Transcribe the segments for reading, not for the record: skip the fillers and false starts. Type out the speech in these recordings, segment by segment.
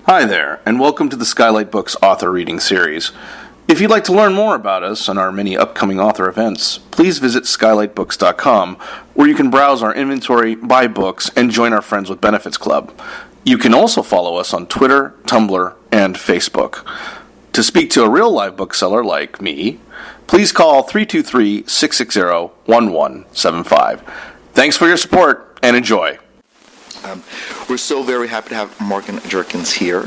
Hi there, and welcome to the Skylight Books author reading series. If you'd like to learn more about us and our many upcoming author events, please visit skylightbooks.com, where you can browse our inventory, buy books, and join our Friends with Benefits Club. You can also follow us on Twitter, Tumblr, and Facebook. To speak to a real live bookseller like me, please call 323-660-1175. Thanks for your support, and enjoy. We're so very happy to have Morgan Jerkins here.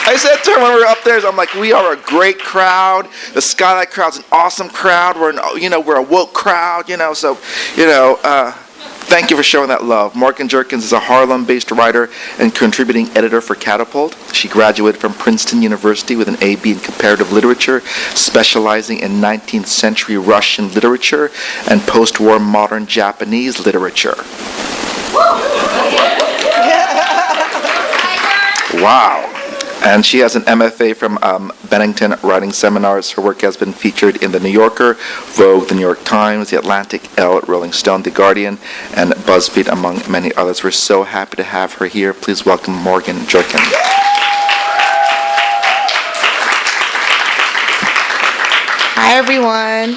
I said to her when we were up there, I'm like, we are a great crowd. The Skylight crowd's an awesome crowd. We're a woke crowd, thank you for showing that love. Morgan Jerkins is a Harlem-based writer and contributing editor for Catapult. She graduated from Princeton University with an A.B. in comparative literature, specializing in 19th century Russian literature and post-war modern Japanese literature. Wow. And she has an MFA from Bennington Writing Seminars. Her work has been featured in The New Yorker, Vogue, The New York Times, The Atlantic, Elle, Rolling Stone, The Guardian, and BuzzFeed, among many others. We're so happy to have her here. Please welcome Morgan Jerkins. Hi, everyone.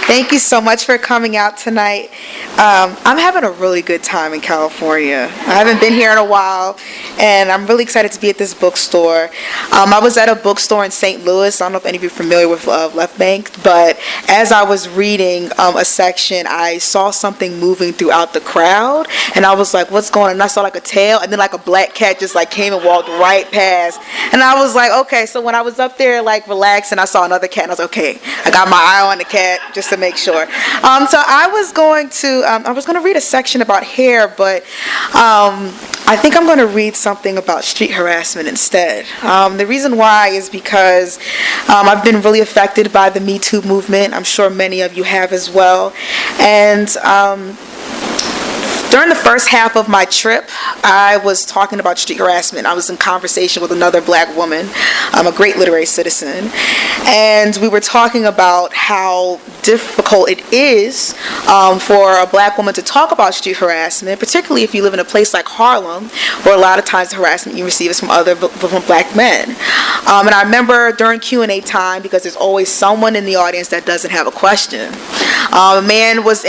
Thank you so much for coming out tonight. I'm having a really good time in California. I haven't been here in a while, and I'm really excited to be at this bookstore. I was at a bookstore in St. Louis. I don't know if any of you are familiar with Left Bank, but as I was reading a section, I saw something moving throughout the crowd, and I was like, what's going on? And I saw like a tail, and then like a black cat just like came and walked right past. And I was like, okay. So when I was up there like relaxing, I saw another cat, and I was like, okay, I got my eye on the cat just to make sure. So I was going to read a section about hair, but I think I'm going to read something about street harassment instead. The reason why is because I've been really affected by the Me Too movement. I'm sure many of you have as well. And during the first half of my trip, I was talking about street harassment. I was in conversation with another black woman, a great literary citizen, and we were talking about how difficult it is for a black woman to talk about street harassment, particularly if you live in a place like Harlem, where a lot of times the harassment you receive is from black men. And I remember during Q&A time, because there's always someone in the audience that doesn't have a question, a man was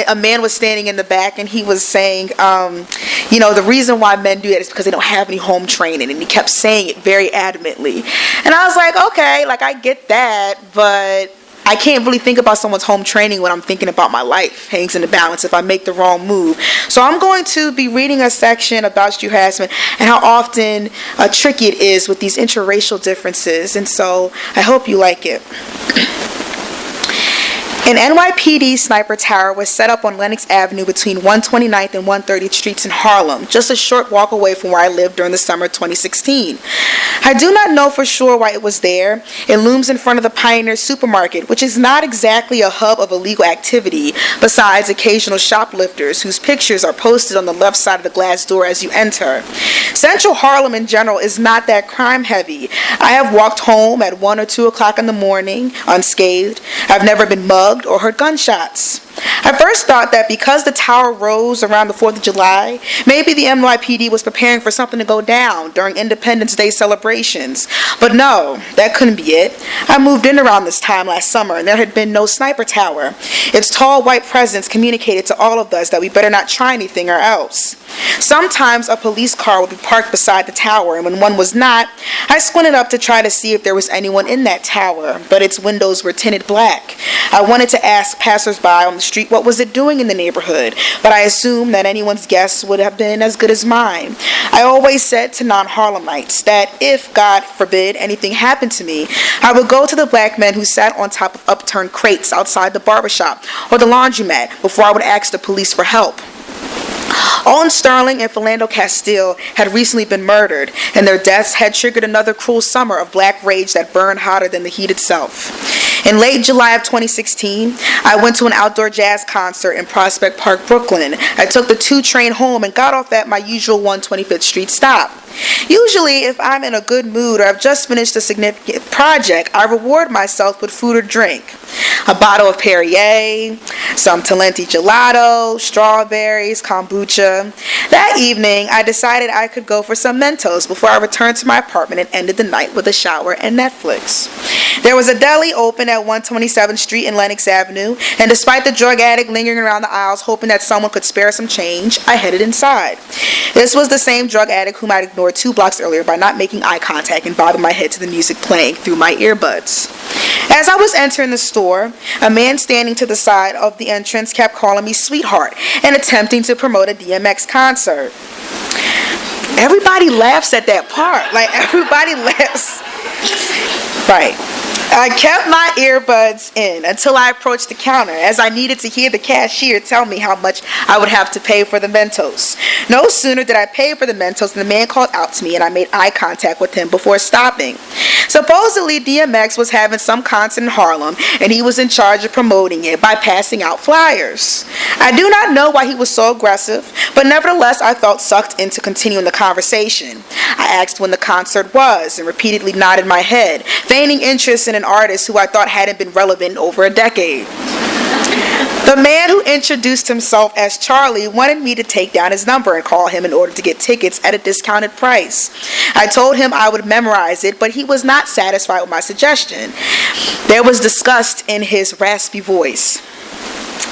standing in the back, and he was saying, the reason why men do that is because they don't have any home training, and he kept saying it very adamantly. And I was like, okay, like I get that, but I can't really think about someone's home training when I'm thinking about my life. Hangs in the balance if I make the wrong move. So I'm going to be reading a section about street harassment and how often tricky it is with these interracial differences. And so I hope you like it. An NYPD sniper tower was set up on Lenox Avenue between 129th and 130th Streets in Harlem, just a short walk away from where I lived during the summer of 2016. I do not know for sure why it was there. It looms in front of the Pioneer Supermarket, which is not exactly a hub of illegal activity, besides occasional shoplifters whose pictures are posted on the left side of the glass door as you enter. Central Harlem in general is not that crime heavy. I have walked home at 1 or 2 o'clock in the morning unscathed. I've never been mugged or heard gunshots. I first thought that because the tower rose around the 4th of July, maybe the NYPD was preparing for something to go down during Independence Day celebrations. But no, that couldn't be it. I moved in around this time last summer, and there had been no sniper tower. Its tall white presence communicated to all of us that we better not try anything or else. Sometimes a police car would be parked beside the tower, and when one was not, I squinted up to try to see if there was anyone in that tower, but its windows were tinted black. I wanted to ask passersby on the street what was it doing in the neighborhood, but I assumed that anyone's guess would have been as good as mine. I always said to non-Harlemites that if, God forbid, anything happened to me, I would go to the black men who sat on top of upturned crates outside the barbershop or the laundromat before I would ask the police for help. Owen Sterling and Philando Castile had recently been murdered, and their deaths had triggered another cruel summer of black rage that burned hotter than the heat itself. In late July of 2016, I went to an outdoor jazz concert in Prospect Park, Brooklyn. I took the 2 train home and got off at my usual 125th Street stop. Usually, if I'm in a good mood or I've just finished a significant project, I reward myself with food or drink. A bottle of Perrier, some Talenti gelato, strawberries, kombucha. That evening, I decided I could go for some Mentos before I returned to my apartment and ended the night with a shower and Netflix. There was a deli open at 127th Street and Lenox Avenue, and despite the drug addict lingering around the aisles hoping that someone could spare some change, I headed inside. This was the same drug addict whom I'd ignored 2 blocks earlier by not making eye contact and bobbing my head to the music playing through my earbuds. As I was entering the store, a man standing to the side of the entrance kept calling me sweetheart and attempting to promote a DMX concert. Everybody laughs at that part. Like, everybody laughs. Right. I kept my earbuds in until I approached the counter, as I needed to hear the cashier tell me how much I would have to pay for the Mentos. No sooner did I pay for the Mentos than the man called out to me, and I made eye contact with him before stopping. Supposedly, DMX was having some concert in Harlem, and he was in charge of promoting it by passing out flyers. I do not know why he was so aggressive, but nevertheless, I felt sucked into continuing the conversation. I asked when the concert was, and repeatedly nodded my head, feigning interest in an artist who I thought hadn't been relevant in over a decade. The man who introduced himself as Charlie wanted me to take down his number and call him in order to get tickets at a discounted price. I told him I would memorize it, but he was not satisfied with my suggestion. There was disgust in his raspy voice.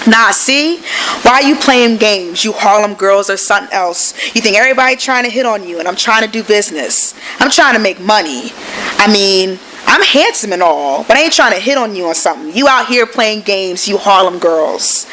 Nah, see? Why are you playing games, you Harlem girls or something else? You think everybody trying to hit on you, and I'm trying to do business. I'm trying to make money. I mean, I'm handsome and all, but I ain't trying to hit on you or something. You out here playing games, you Harlem girls.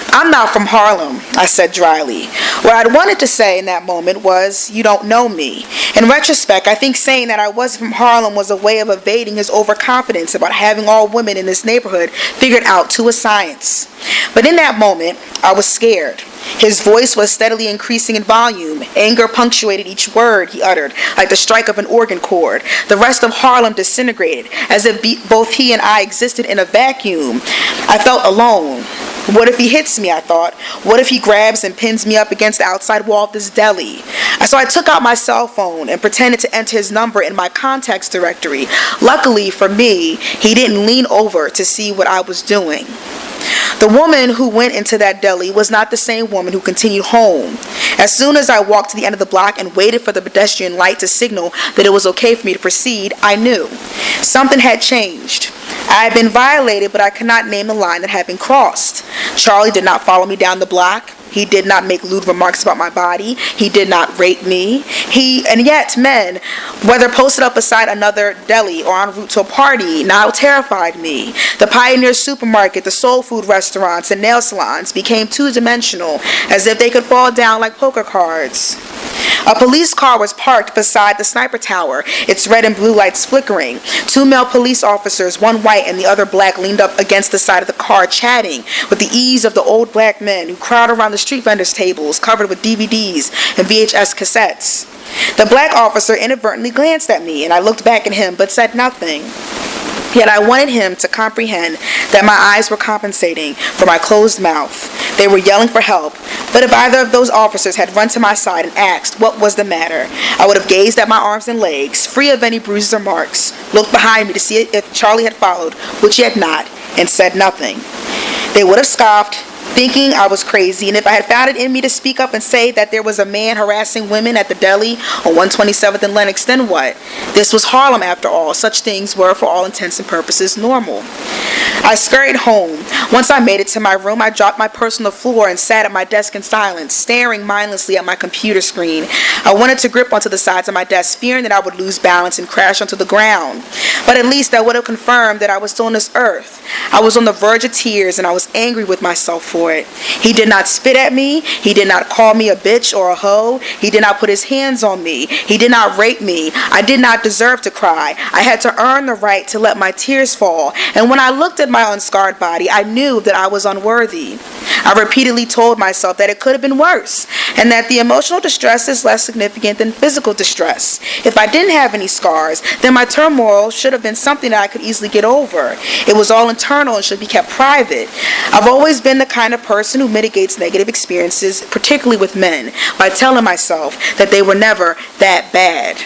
I'm not from Harlem, I said dryly. What I wanted to say in that moment was, you don't know me. In retrospect, I think saying that I wasn't from Harlem was a way of evading his overconfidence about having all women in this neighborhood figured out to a science. But in that moment, I was scared. His voice was steadily increasing in volume. Anger punctuated each word he uttered, like the strike of an organ chord. The rest of Harlem disintegrated, as if both he and I existed in a vacuum. I felt alone. What if he hits me, I thought? What if he grabs and pins me up against the outside wall of this deli? So I took out my cell phone and pretended to enter his number in my contacts directory. Luckily for me, he didn't lean over to see what I was doing. The woman who went into that deli was not the same woman who continued home. As soon as I walked to the end of the block and waited for the pedestrian light to signal that it was okay for me to proceed, I knew. Something had changed. I had been violated, but I could not name the line that had been crossed. Charlie did not follow me down the block. He did not make lewd remarks about my body. He did not rape me. And yet men, whether posted up beside another deli or en route to a party, now terrified me. The Pioneer supermarket, the soul food restaurants, and nail salons became two-dimensional, as if they could fall down like poker cards. A police car was parked beside the sniper tower, its red and blue lights flickering. 2 male police officers, one white and the other black, leaned up against the side of the car, chatting with the ease of the old black men who crowd around the street vendors' tables covered with DVDs and VHS cassettes. The black officer inadvertently glanced at me, and I looked back at him but said nothing. Yet I wanted him to comprehend that my eyes were compensating for my closed mouth. They were yelling for help, but if either of those officers had run to my side and asked what was the matter, I would have gazed at my arms and legs, free of any bruises or marks, looked behind me to see if Charlie had followed, which he had not, and said nothing. They would have scoffed, thinking I was crazy, and if I had found it in me to speak up and say that there was a man harassing women at the deli on 127th and Lenox, then what? This was Harlem after all. Such things were, for all intents and purposes, normal. I scurried home. Once I made it to my room, I dropped my purse on the floor and sat at my desk in silence, staring mindlessly at my computer screen. I wanted to grip onto the sides of my desk, fearing that I would lose balance and crash onto the ground. But at least that would have confirmed that I was still on this earth. I was on the verge of tears, and I was angry with myself for it. He did not spit at me. He did not call me a bitch or a hoe. He did not put his hands on me. He did not rape me. I did not deserve to cry. I had to earn the right to let my tears fall. And when I looked at my unscarred body, I knew that I was unworthy. I repeatedly told myself that it could have been worse, and that the emotional distress is less significant than physical distress. If I didn't have any scars, then my turmoil should have been something that I could easily get over. It was all internal and should be kept private. I've always been the kind of person who mitigates negative experiences, particularly with men, by telling myself that they were never that bad.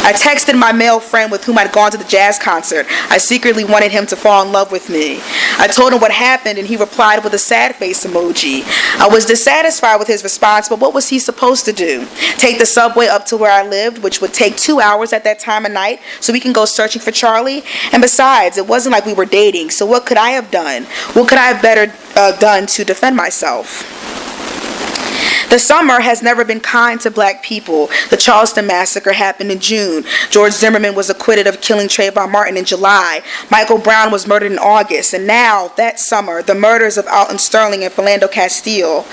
I texted my male friend with whom I'd gone to the jazz concert. I secretly wanted him to fall in love with me. I told him what happened, and he replied with a sad face emoji. I was dissatisfied with his response, but what was he supposed to do? Take the subway up to where I lived, which would take 2 hours at that time of night, so we can go searching for Charlie? And besides, it wasn't like we were dating, so what could I have done? What could I have better done to defend myself? The summer has never been kind to black people. The Charleston massacre happened in June. George Zimmerman was acquitted of killing Trayvon Martin in July. Michael Brown was murdered in August. And now, that summer, the murders of Alton Sterling and Philando Castile.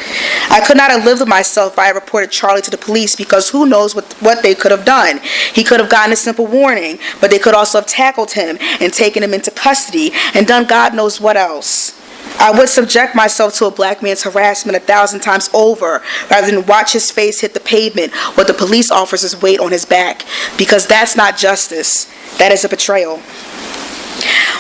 I could not have lived with myself if I had reported Charlie to the police, because who knows what they could have done. He could have gotten a simple warning, but they could also have tackled him and taken him into custody and done God knows what else. I would subject myself to a black man's harassment 1,000 times over rather than watch his face hit the pavement with the police officer's weight on his back, because that's not justice. That is a betrayal.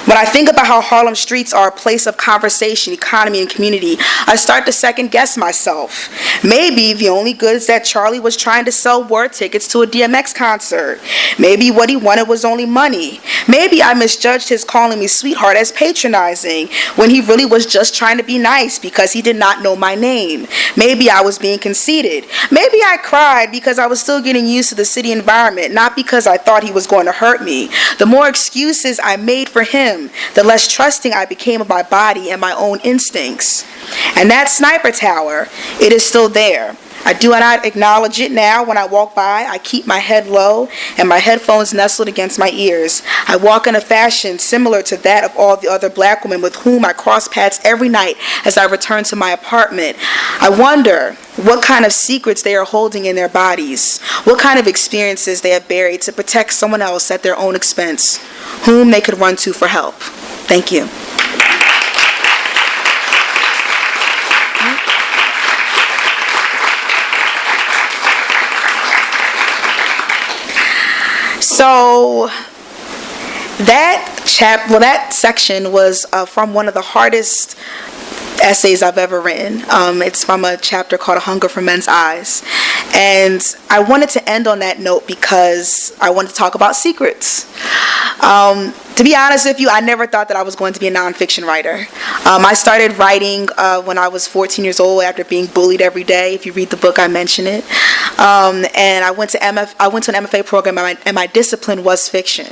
When I think about how Harlem streets are a place of conversation, economy, and community, I start to second guess myself. Maybe the only goods that Charlie was trying to sell were tickets to a DMX concert. Maybe what he wanted was only money. Maybe I misjudged his calling me sweetheart as patronizing, when he really was just trying to be nice because he did not know my name. Maybe I was being conceited. Maybe I cried because I was still getting used to the city environment, not because I thought he was going to hurt me. The more excuses I made for him, the less trusting I became of my body and my own instincts. And that sniper tower, it is still there. I do not acknowledge it now. When I walk by, I keep my head low and my headphones nestled against my ears. I walk in a fashion similar to that of all the other black women with whom I cross paths every night as I return to my apartment. I wonder what kind of secrets they are holding in their bodies, what kind of experiences they have buried to protect someone else at their own expense, whom they could run to for help. Thank you. So that section was from one of the hardest essays I've ever written. It's from a chapter called A Hunger for Men's Eyes. And I wanted to end on that note because I wanted to talk about secrets. To be honest with you, I never thought that I was going to be a nonfiction writer. I started writing when I was 14 years old after being bullied every day. If you read the book, I mention it. And I went to an MFA program, and my discipline was fiction.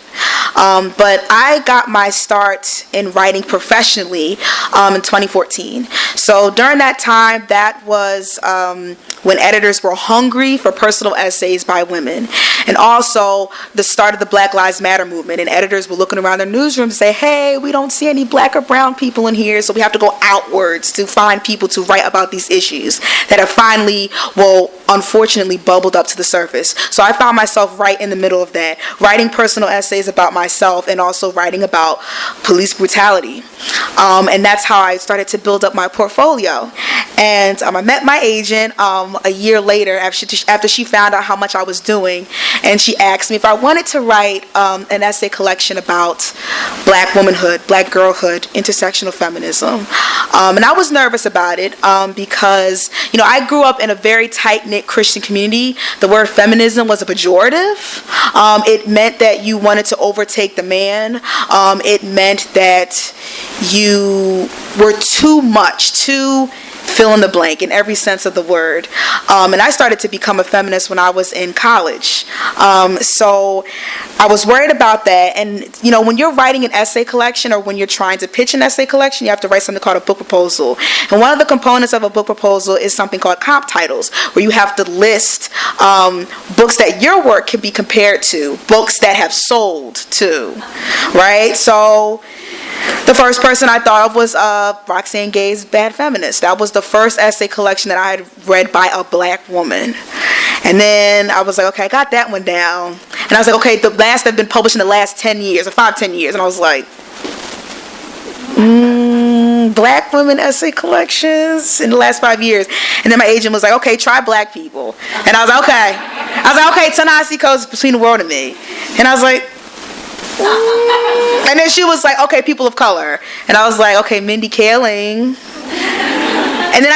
But I got my start in writing professionally in 2014. So during that time, that was when editors were hungry for personal essays by women. And also the start of the Black Lives Matter movement. And editors were looking around their newsrooms and say, hey, we don't see any black or brown people in here, so we have to go outwards to find people to write about these issues that have finally, unfortunately bubbled up to the surface. So I found myself right in the middle of that, writing personal essays about myself and also writing about police brutality. And that's how I started to build up my portfolio. And I met my agent a year later after she found out how much I was doing, and she asked me if I wanted to write an essay collection about black womanhood, black girlhood, intersectional feminism. And I was nervous about it because, I grew up in a very tight-knit Christian community. The word feminism was a pejorative. It meant that you wanted to overtake the man. It meant that you were too fill in the blank in every sense of the word. And I started to become a feminist when I was in college. So I was worried about that. And, when you're writing an essay collection or when you're trying to pitch an essay collection, you have to write something called a book proposal. And one of the components of a book proposal is something called comp titles, where you have to list books that your work can be compared to, books that have sold to, right? So the first person I thought of was Roxane Gay's Bad Feminist. That was the first essay collection that I had read by a black woman. And then I was like, okay, I got that one down. And I was like, okay, the last that have been published in the last 10 years, or 5-10 years. And I was like, Black women essay collections in the last 5 years. And then my agent was like, okay, try black people. And I was like, okay. Okay, Ta-Nehisi Coates, Between the World and Me. And I was like, and then she was like, okay, people of color. And I was like, okay, Mindy Kaling. And then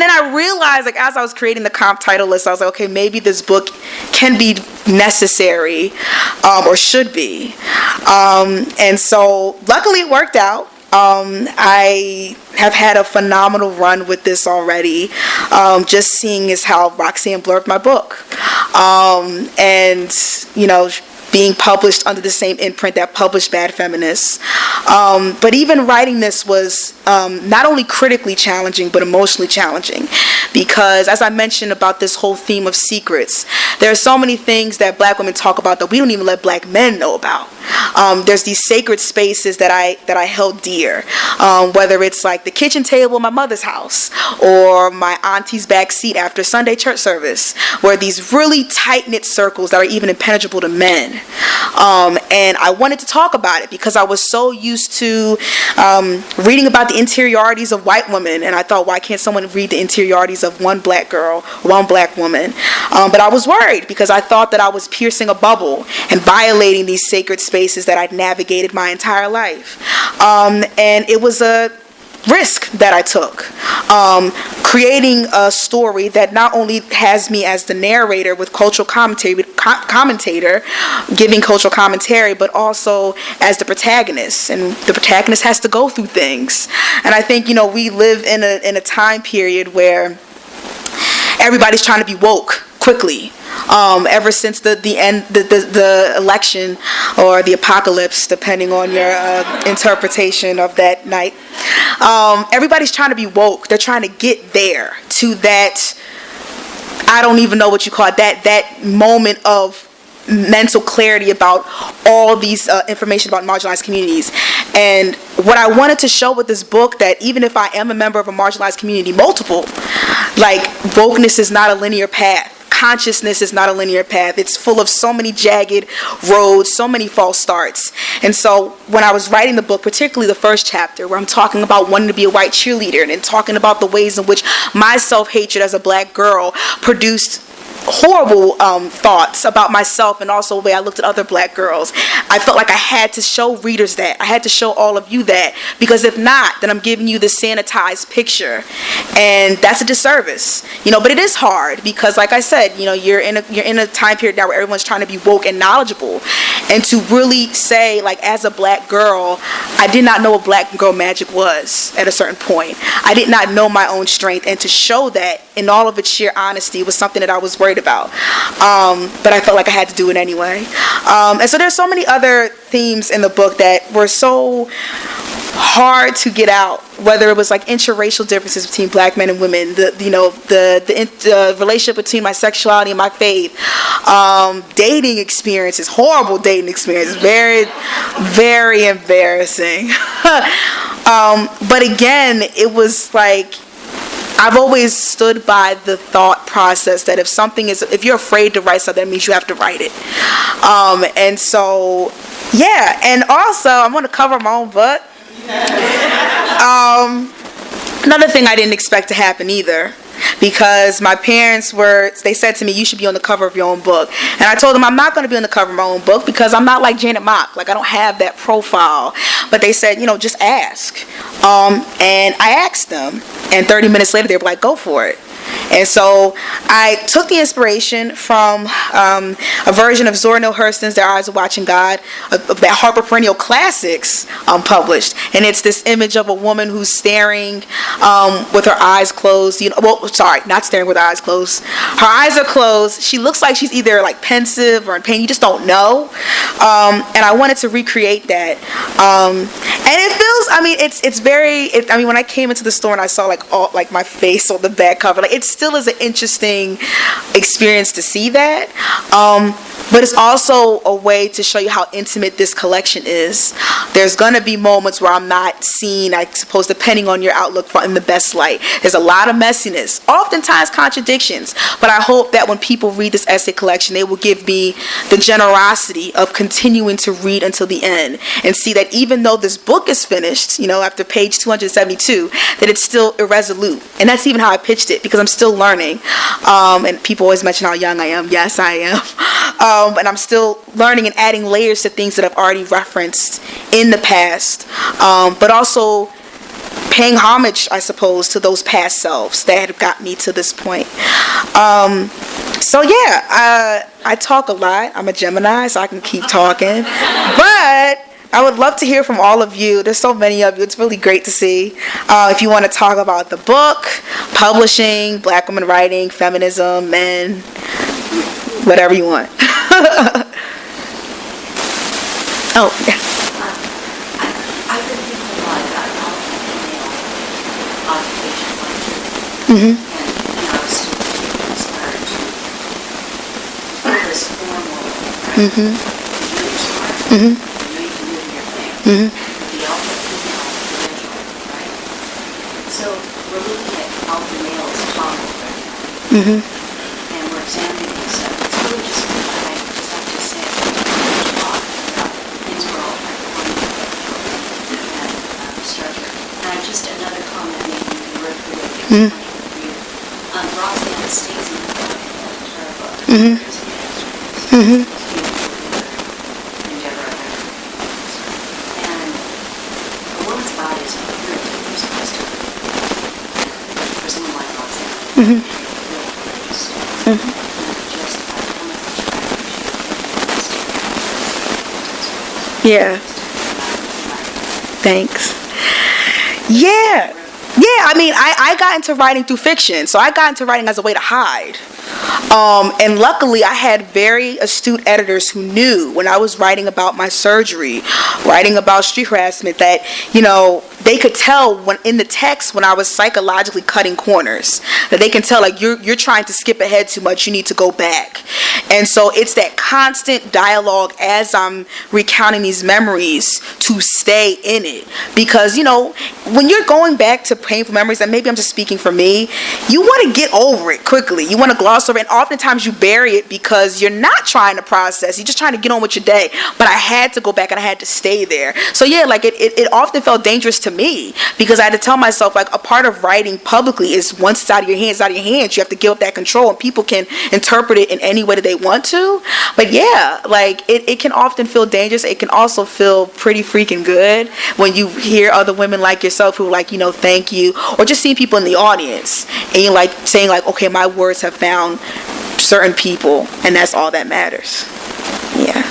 I realized, like, as I was creating the comp title list, I was like, okay, maybe this book can be necessary, or should be. And so luckily it worked out. I have had a phenomenal run with this already. Just seeing as how Roxane blurbed my book. And, being published under the same imprint that published Bad Feminists. But even writing this was not only critically challenging, but emotionally challenging. Because as I mentioned about this whole theme of secrets, there are so many things that black women talk about that we don't even let black men know about. There's these sacred spaces that I held dear, whether it's like the kitchen table in my mother's house or my auntie's back seat after Sunday church service, where these really tight-knit circles that are even impenetrable to men. And I wanted to talk about it because I was so used to reading about the interiorities of white women, and I thought, why can't someone read the interiorities of one black girl, one black woman? But I was worried because I thought that I was piercing a bubble and violating these sacred spaces that I'd navigated my entire life. And it was a risk that I took, creating a story that not only has me as the narrator with cultural commentator giving cultural commentary, but also as the protagonist, and the protagonist has to go through things. And I think we live in a time period where everybody's trying to be woke quickly. Ever since the election or the apocalypse, depending on your interpretation of that night, everybody's trying to be woke. They're trying to get there to that, I don't even know what you call it, that moment of mental clarity about all these information about marginalized communities. And what I wanted to show with this book, that even if I am a member of a marginalized community, multiple, like, wokeness is not a linear path. Consciousness is not a linear path. It's full of so many jagged roads, so many false starts. And so when I was writing the book, particularly the first chapter, where I'm talking about wanting to be a white cheerleader and then talking about the ways in which my self-hatred as a black girl produced horrible thoughts about myself, and also the way I looked at other black girls, I felt like I had to show readers that. I had to show all of you that, because if not, then I'm giving you the sanitized picture, and that's a disservice. But it is hard because, like I said, you're in a time period now where everyone's trying to be woke and knowledgeable, and to really say, like, as a black girl, I did not know what black girl magic was at a certain point. I did not know my own strength, and to show that in all of its sheer honesty was something that I was worried about. But I felt like I had to do it anyway. And so there's so many other themes in the book that were so hard to get out, whether it was like interracial differences between black men and women, the relationship between my sexuality and my faith, dating experiences, horrible dating experiences, very, very embarrassing. But again, it was like, I've always stood by the thought process that if you're afraid to write something, that means you have to write it. And so, yeah. And also, I'm going to cover my own book. Another thing I didn't expect to happen either, because my parents they said to me, you should be on the cover of your own book. And I told them I'm not going to be on the cover of my own book because I'm not like Janet Mock. Like, I don't have that profile. But they said, just ask. And I asked them, and 30 minutes later, they were like, go for it. And so I took the inspiration from a version of Zora Neale Hurston's Their Eyes Are Watching God, that Harper Perennial Classics published. And it's this image of a woman who's staring with her eyes closed. Not staring with her eyes closed. Her eyes are closed. She looks like she's either like pensive or in pain. You just don't know. And I wanted to recreate that. And it feels, it's very, when I came into the store and I saw like my face on the back cover, like, it still is an interesting experience to see that. but it's also a way to show you how intimate this collection is. There's gonna be moments where I'm not seen, I suppose, depending on your outlook, in the best light. There's a lot of messiness, oftentimes contradictions, but I hope that when people read this essay collection, they will give me the generosity of continuing to read until the end and see that even though this book is finished, after page 272, that it's still irresolute. And that's even how I pitched it, because I'm still learning. And people always mention how young I am. Yes, I am. And I'm still learning and adding layers to things that I've already referenced in the past. But also paying homage, I suppose, to those past selves that have got me to this point. So yeah, I talk a lot. I'm a Gemini, so I can keep talking. But I would love to hear from all of you. There's so many of you. It's really great to see. If you want to talk about the book, publishing, Black women writing, feminism, men, whatever you want. Oh, yeah. I've been thinking a lot about female occupation function. Mm-hmm. And I was inspired to focus more and more, right? Mm-hmm. You're smart. Mm-hmm. You know you can live your thing. Mm-hmm. The alpha female individual, right? So we're looking at alpha males toggle right now. Mm-hmm. And we're examining this stuff. It's really just, I just have to say, talk about things we're all trying to find and structure. And just another comment, maybe you can work through it. Mm-hmm. Roxane stays in the book, her book. Mm-hmm. Mm-hmm. Endeavor of everything. And a woman's body is a very dangerous place to live. For someone like Roxane, Mm-hmm. real place. Mm-hmm. Just how much Yeah. Thanks. Yeah. Yeah, I mean, I got into writing through fiction, so I got into writing as a way to hide. And luckily, I had very astute editors who knew when I was writing about my surgery, writing about street harassment, that, they could tell when in the text when I was psychologically cutting corners, that they can tell, like, you're trying to skip ahead too much, you need to go back. And so it's that constant dialogue as I'm recounting these memories to stay in it. Because, when you're going back to painful memories, and maybe I'm just speaking for me, you want to get over it quickly. You want to gloss over it, and oftentimes you bury it because you're not trying to process. You're just trying to get on with your day. But I had to go back and I had to stay there. So yeah, like it often felt dangerous to me because I had to tell myself, like, a part of writing publicly is once it's out of your hands, you have to give up that control, and people can interpret it in any way that they want to. But yeah, like it can often feel dangerous. It can also feel pretty freaking good when you hear other women like yourself who are like, thank you, or just seeing people in the audience and you're like saying, like, okay, my words have found certain people, and that's all that matters. Yeah.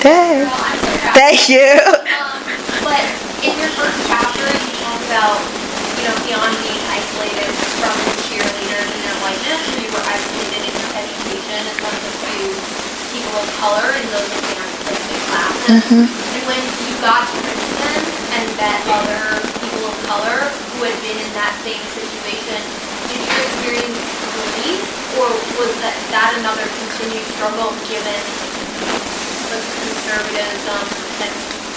Dang. Thank you. But in your first chapter, you talk about, beyond being isolated from the cheerleaders and their whiteness, you were isolated in your education as much as to people of color and those in marginalized classes. Mm-hmm. And when you got to Princeton and met other people of color who had been in that same situation, did you experience relief, or was that another continued struggle given the conservatism and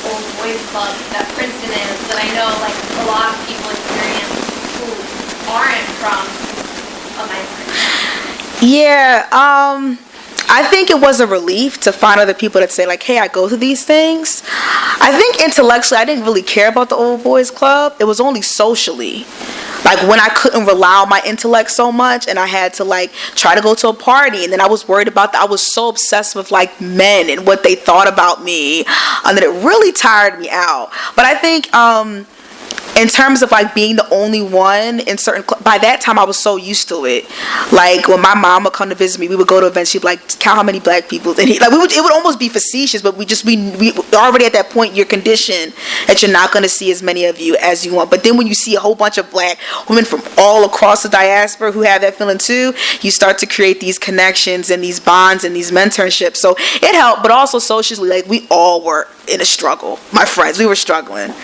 old boys club that Princeton is, that I know, like, a lot of people experience who aren't from a minority? Yeah, I think it was a relief to find other people that say, like, hey, I go through these things. I think intellectually I didn't really care about the old boys club. It was only socially. Like, when I couldn't rely on my intellect so much and I had to, like, try to go to a party, and then I was worried about that. I was so obsessed with, like, men and what they thought about me, and that it really tired me out. But I think in terms of, like, being the only one in certain by that time I was so used to it. Like, when my mom would come to visit me, we would go to events, she'd be like, count how many black people, and it would almost be facetious, but we already at that point you're conditioned that you're not going to see as many of you as you want. But then when you see a whole bunch of black women from all across the diaspora who have that feeling too, you start to create these connections and these bonds and these mentorships. So it helped, but also socially, like, we all were in a struggle. My friends, we were struggling.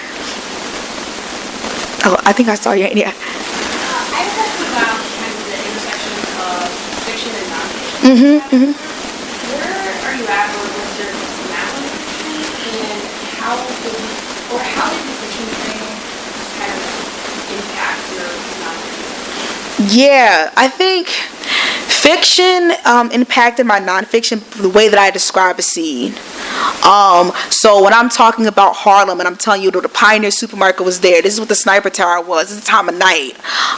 Oh, I think I saw you. Yeah. I have a question about kind of the intersection of fiction and nonfiction. Mm-hmm. Mm-hmm. Where that, or was there personality, and how did the fiction frame kind of impact your nonfiction? Yeah, I think fiction impacted my nonfiction the way that I describe a scene. So when I'm talking about Harlem and I'm telling you that the Pioneer supermarket was there, this is what the Sniper Tower was, this is the time of night.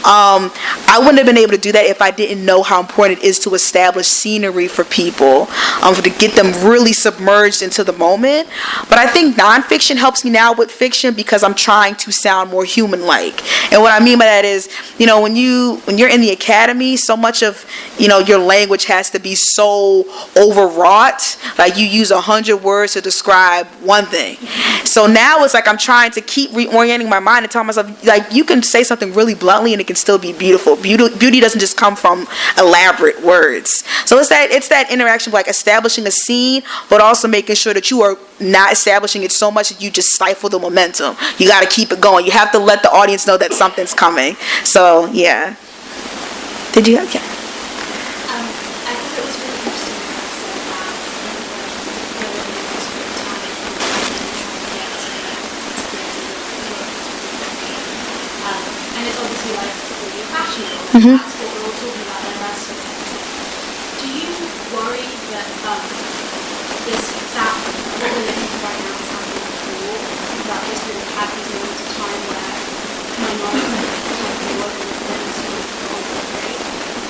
I wouldn't have been able to do that if I didn't know how important it is to establish scenery for people, to get them really submerged into the moment. But I think nonfiction helps me now with fiction because I'm trying to sound more human-like. And what I mean by that is, when you're in the academy, so much of your language has to be so overwrought. Like you use 100 words to describe one thing. So now it's like I'm trying to keep reorienting my mind and telling myself, like, you can say something really bluntly and it can still be beautiful. Beauty doesn't just come from elaborate words. So it's that interaction of like establishing a scene, but also making sure that you are not establishing it so much that you just stifle the momentum. You got to keep it going. You have to let the audience know that something's coming. So yeah. Did you have? Yeah. I thought it was really interesting and it's obviously like what you're passionate about. Mm-hmm. That's what we're all talking about in our society. Do you worry that that what we're living through right now is happening before, that this really had these moments of time where minorities have been working with them sort of great,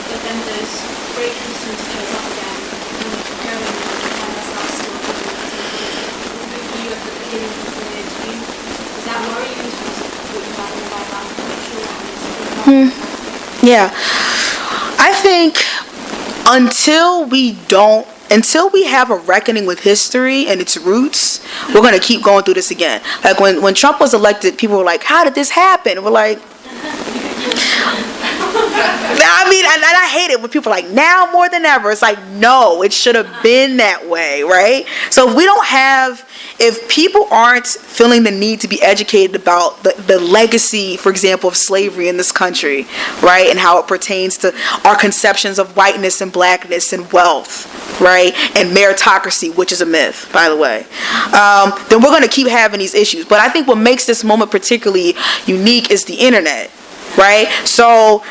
but then those great concerns shows up again and we keep going and we find ourselves still doing that same thing. You at the beginning of the career, does that worry you in terms of what you might know about that cultural and Yeah. I think until we have a reckoning with history and its roots, we're going to keep going through this again. Like when Trump was elected, people were like, how did this happen? We're like, I mean, and I hate it when people are like, now more than ever. It's like, no, it should have been that way, right? So if people aren't feeling the need to be educated about the legacy, for example, of slavery in this country, right, and how it pertains to our conceptions of whiteness and blackness and wealth, right, and meritocracy, which is a myth, by the way, then we're going to keep having these issues. But I think what makes this moment particularly unique is the internet, right? So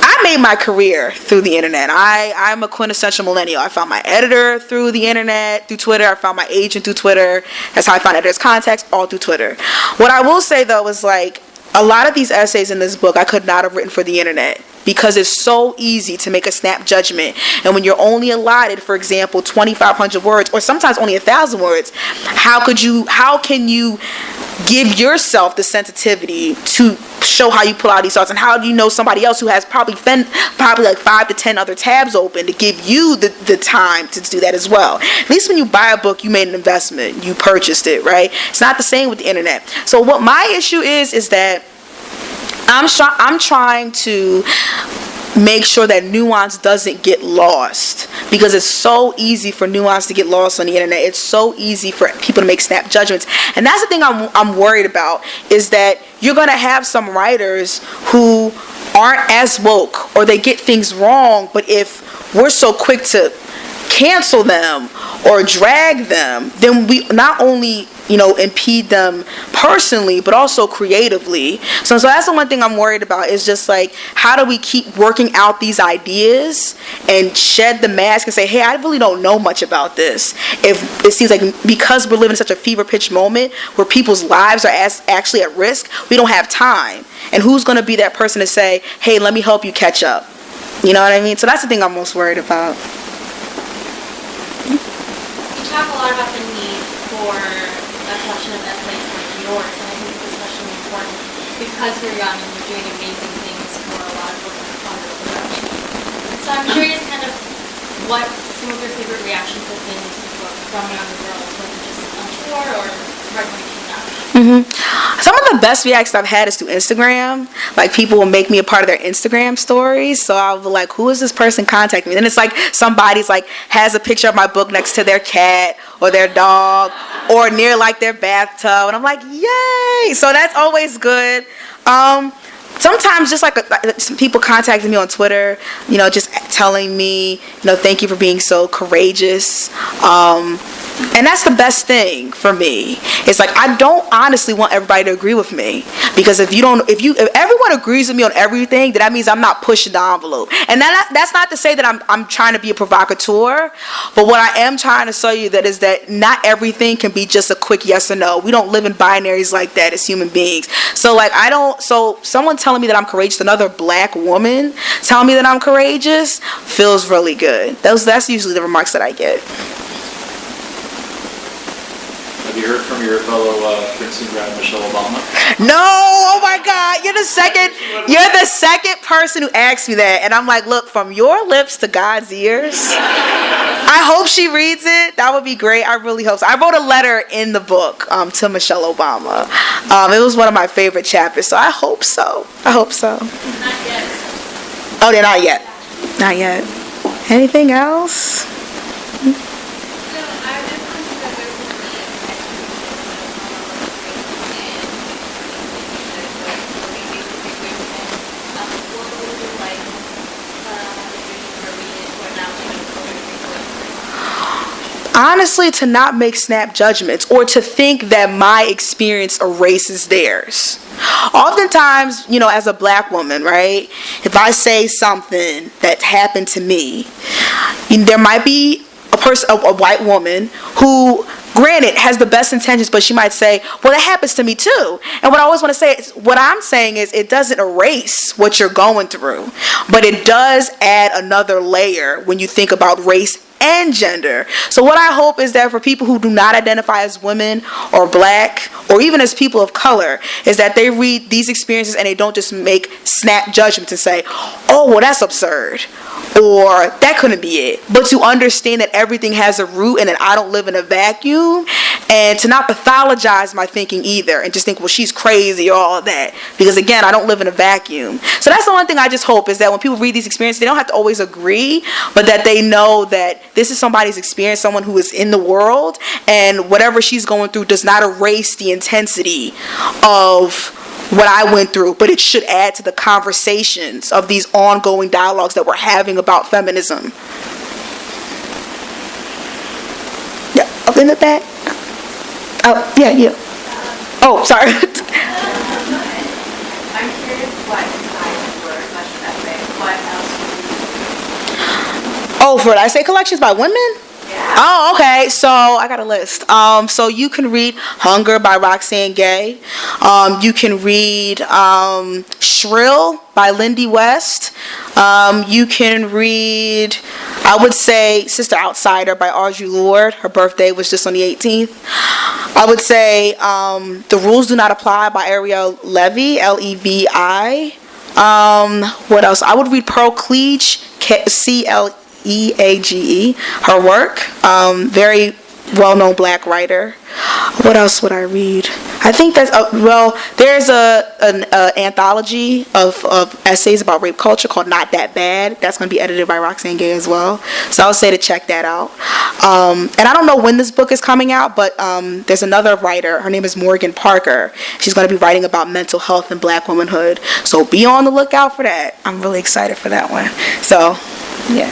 I made my career through the internet. I'm a quintessential millennial. I found my editor through the internet, through Twitter. I found my agent through Twitter. That's how I found editors' contacts, all through Twitter. What I will say, though, is like a lot of these essays in this book I could not have written for the internet because it's so easy to make a snap judgment. And when you're only allotted, for example, 2,500 words or sometimes only 1,000 words, how can you give yourself the sensitivity to show how you pull out these thoughts, and how do you know somebody else who has probably like 5 to 10 other tabs open to give you the time to do that as well? At least when you buy a book, you made an investment, you purchased it, right? It's not the same with the internet. So what my issue is that I'm trying to make sure that nuance doesn't get lost, because it's so easy for nuance to get lost on the internet. It's so easy for people to make snap judgments, and that's the thing I'm worried about, is that you're going to have some writers who aren't as woke, or they get things wrong, but if we're so quick to cancel them or drag them, then we not only impede them personally, but also creatively. So that's the one thing I'm worried about, is just like, how do we keep working out these ideas and shed the mask and say, hey, I really don't know much about this. If it seems like because we're living in such a fever-pitched moment where people's lives are actually at risk, we don't have time. And who's going to be that person to say, hey, let me help you catch up? You know what I mean? So that's the thing I'm most worried about. You talk a lot about the need for a collection of essays like yours, and I think it's especially important because you're young and you're doing amazing things for a lot of other production. So I'm curious kind of what some of your favorite reactions have been to the book from young girls, whether just on tour or right when it came out. Some of the best reactions I've had is through Instagram. Like, people will make me a part of their Instagram stories. So I'll be like, who is this person contacting me? And it's like somebody's like has a picture of my book next to their cat or their dog or near like their bathtub, and I'm like, yay! So that's always good. sometimes just like some people contacting me on Twitter, just telling me, thank you for being so courageous. And that's the best thing for me. It's like, I don't honestly want everybody to agree with me, because if everyone agrees with me on everything, then that means I'm not pushing the envelope. And that's not to say that I'm trying to be a provocateur, but what I am trying to show you that is that not everything can be just a quick yes or no. We don't live in binaries like that as human beings. So someone telling me that I'm courageous, another black woman telling me that I'm courageous, feels really good. That's usually the remarks that I get. Have you heard from your fellow Princeton grad Michelle Obama? No, oh my God, you're the second person who asked me that, and I'm like, look, from your lips to God's ears. I hope she reads it. That would be great. I really hope so. I wrote a letter in the book to Michelle Obama. It was one of my favorite chapters, so I hope so. Not yet. Oh, they're not yet. Not yet. Anything else? Honestly, to not make snap judgments or to think that my experience erases theirs. Oftentimes, as a black woman, right, if I say something that's happened to me, there might be a white woman who, granted, has the best intentions, but she might say, well, that happens to me too. And what I always want to say is, what I'm saying is, it doesn't erase what you're going through, but it does add another layer when you think about race and gender. So what I hope is that for people who do not identify as women or black or even as people of color, is that they read these experiences and they don't just make snap judgments and say, oh, well, that's absurd, or that couldn't be it, but to understand that everything has a root and that I don't live in a vacuum, and to not pathologize my thinking either and just think, well, she's crazy or all that, because again, I don't live in a vacuum. So that's the one thing I just hope, is that when people read these experiences, they don't have to always agree, but that they know that this is somebody's experience, someone who is in the world, and whatever she's going through does not erase the intensity of what I went through, but it should add to the conversations of these ongoing dialogues that we're having about feminism. Yeah, up in the back. Oh, yeah. Oh, sorry. I'm curious what Oh, for essay collections by women? Yeah. Oh, okay. So I got a list. So you can read Hunger by Roxane Gay. You can read Shrill by Lindy West. You can read, I would say, Sister Outsider by Audre Lorde. Her birthday was just on the 18th. I would say The Rules Do Not Apply by Ariel Levy, Levi. What else? I would read Pearl Cleage, Cleage, her work. Very well-known black writer. What else would I read? I think that's there's an anthology of essays about rape culture called Not That Bad. That's going to be edited by Roxane Gay as well. So I would say to check that out. And I don't know when this book is coming out, but there's another writer. Her name is Morgan Parker. She's going to be writing about mental health and black womanhood. So be on the lookout for that. I'm really excited for that one. So, yeah.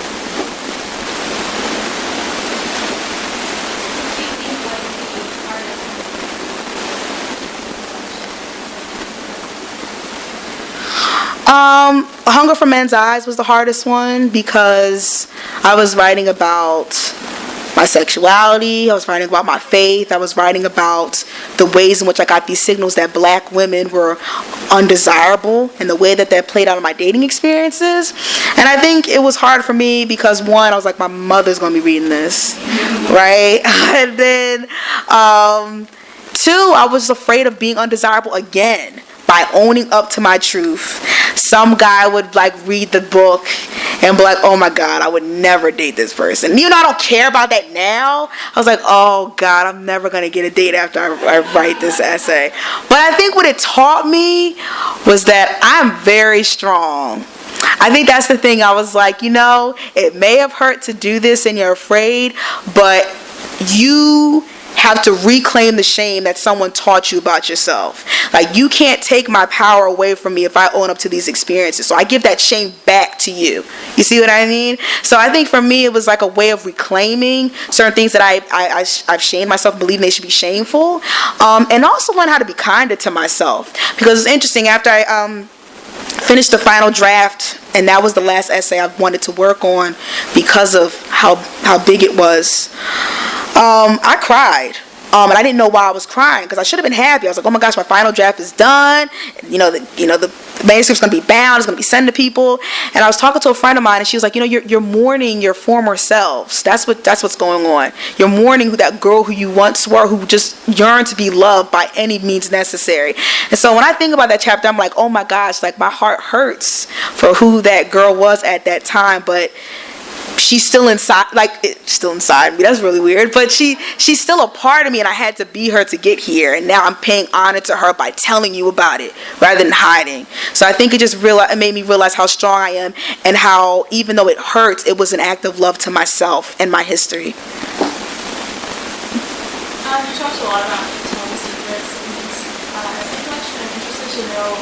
Hunger for Men's Eyes was the hardest one, because I was writing about my sexuality, I was writing about my faith, I was writing about the ways in which I got these signals that black women were undesirable and the way that that played out in my dating experiences. And I think it was hard for me because, one, I was like, my mother's going to be reading this, right? And then, two, I was afraid of being undesirable again by owning up to my truth. Some guy would read the book and be like, oh my God, I would never date this person. Even though I don't care about that now, I was like, oh God, I'm never going to get a date after I write this essay. But I think what it taught me was that I'm very strong. I think that's the thing. I was like, it may have hurt to do this and you're afraid, but you have to reclaim the shame that someone taught you about yourself. Like, you can't take my power away from me if I own up to these experiences. So I give that shame back to you. You see what I mean? So I think for me, it was like a way of reclaiming certain things that I've shamed myself, believing they should be shameful, and also learn how to be kinder to myself. Because it's interesting, after I finished the final draft, and that was the last essay I wanted to work on because of how big it was, I cried. And I didn't know why I was crying, because I should have been happy. I was like, oh my gosh, my final draft is done. The manuscript's going to be bound. It's going to be sent to people. And I was talking to a friend of mine, and she was like, you're mourning your former selves. That's what's going on. You're mourning that girl who you once were, who just yearned to be loved by any means necessary. And so when I think about that chapter, I'm like, oh my gosh, like my heart hurts for who that girl was at that time. But she's still inside, still inside me. That's really weird. But she's still a part of me, and I had to be her to get here. And now I'm paying honor to her by telling you about it rather than hiding. So I think it made me realize how strong I am, and how, even though it hurts, it was an act of love to myself and my history. You talked a lot about telling secrets and things. As a question, I'm interested to know,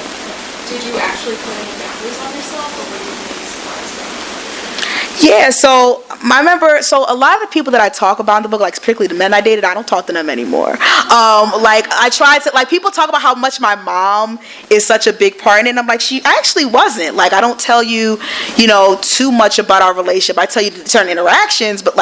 did you actually put any boundaries on yourself, or were you being surprised? Yeah, so I remember, a lot of the people that I talk about in the book, like particularly the men I dated, I don't talk to them anymore. I tried to, people talk about how much my mom is such a big part in it, and I'm like, she actually wasn't. Like, I don't tell you, too much about our relationship. I tell you certain interactions, but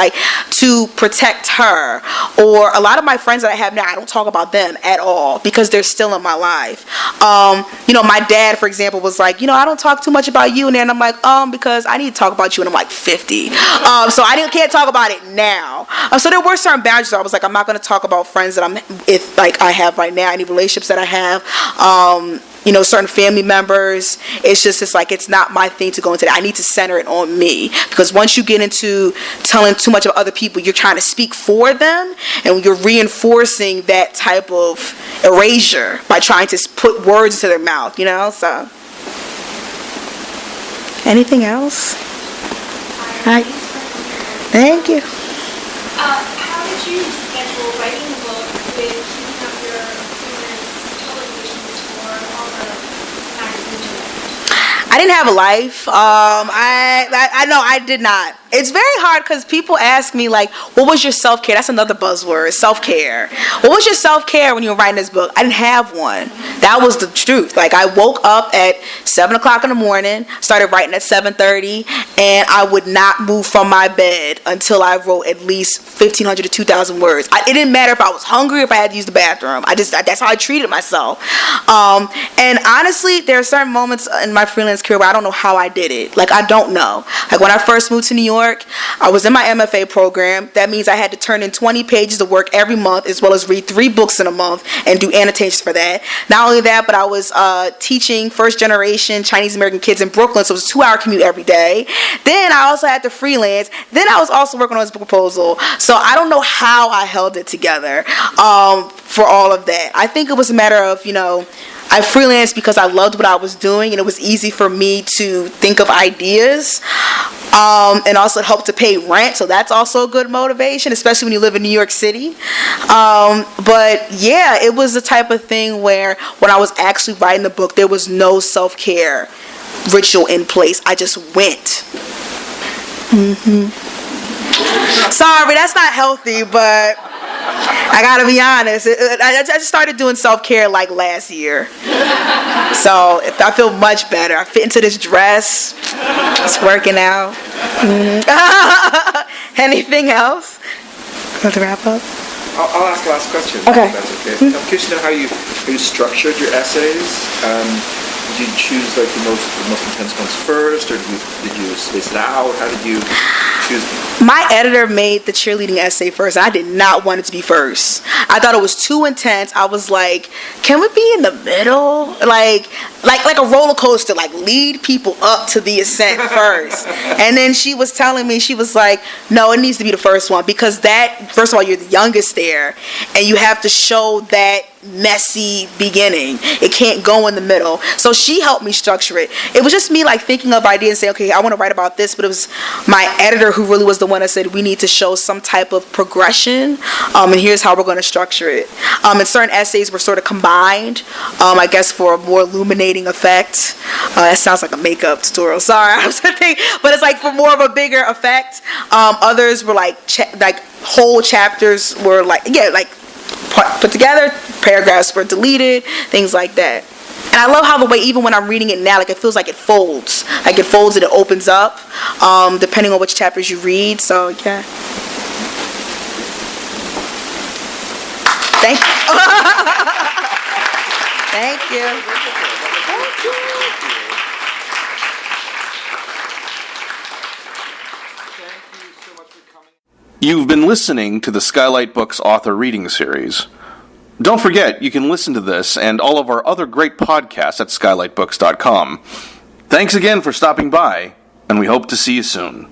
to protect her. Or a lot of my friends that I have now, I don't talk about them at all, because they're still in my life. My dad, for example, was like, I don't talk too much about you, and then I'm like, because I need to talk about you, and I'm like 50. So I can't talk about it now. So there were certain boundaries. I was like, I'm not going to talk about friends that I have right now, any relationships that I have. Certain family members. It's not my thing to go into that. I need to center it on me, because once you get into telling too much of other people, you're trying to speak for them, and you're reinforcing that type of erasure by trying to put words into their mouth. So anything else? Hi. Thank you. How did you schedule writing the book with keeping up your freelance television tour, all the magazine? I didn't have a life. I know I did not. It's very hard, because people ask me, what was your self-care? That's another buzzword, self-care. What was your self-care when you were writing this book? I didn't have one. That was the truth. I woke up at 7 o'clock in the morning, started writing at 7:30, and I would not move from my bed until I wrote at least 1,500 to 2,000 words. It didn't matter if I was hungry, if I had to use the bathroom. That's how I treated myself. And honestly, there are certain moments in my freelance career where I don't know how I did it. I don't know. When I first moved to New York, I was in my MFA program. That means I had to turn in 20 pages of work every month, as well as read 3 books in a month and do annotations for that. Not only that, but I was teaching first-generation Chinese American kids in Brooklyn, so it was a 2-hour commute every day. Then I also had to freelance. Then I was also working on this book proposal. So I don't know how I held it together for all of that. I think it was a matter of, I freelanced because I loved what I was doing, and it was easy for me to think of ideas, and also it helped to pay rent, so that's also a good motivation, especially when you live in New York City. But yeah, it was the type of thing where when I was actually writing the book, there was no self-care ritual in place. I just went. Sorry, that's not healthy, but I gotta be honest. I just started doing self-care last year. So I feel much better. I fit into this dress. It's working out. Anything else? Want to wrap up? I'll ask the last question. Okay. If that's okay. I'm curious to know how you structured your essays. Did you choose the most intense ones first, or did you space it out? How did you choose them? My editor made the cheerleading essay first. I did not want it to be first. I thought it was too intense. I was like, can we be in the middle? Like a roller coaster, lead people up to the ascent first. And then she was telling me, she was like, no, it needs to be the first one, because that, first of all, you're the youngest there, and you have to show that messy beginning. It can't go in the middle. So she helped me structure it. It was just me like thinking of ideas and saying, okay, I want to write about this, but it was my editor who really was the one that said we need to show some type of progression, and here's how we're going to structure it. And certain essays were sort of combined, I guess for a more illuminating effect. That sounds like a makeup tutorial. Sorry, I was thinking, but it's like for more of a bigger effect. Others were like whole chapters were like put together, paragraphs were deleted, things like that. And I love how the way, even when I'm reading it now, like it feels like it folds. Like it folds and it opens up, depending on which chapters you read. So, yeah. Thank you. Thank you. Thank you. You've been listening to the Skylight Books author reading series. Don't forget, you can listen to this and all of our other great podcasts at skylightbooks.com. Thanks again for stopping by, and we hope to see you soon.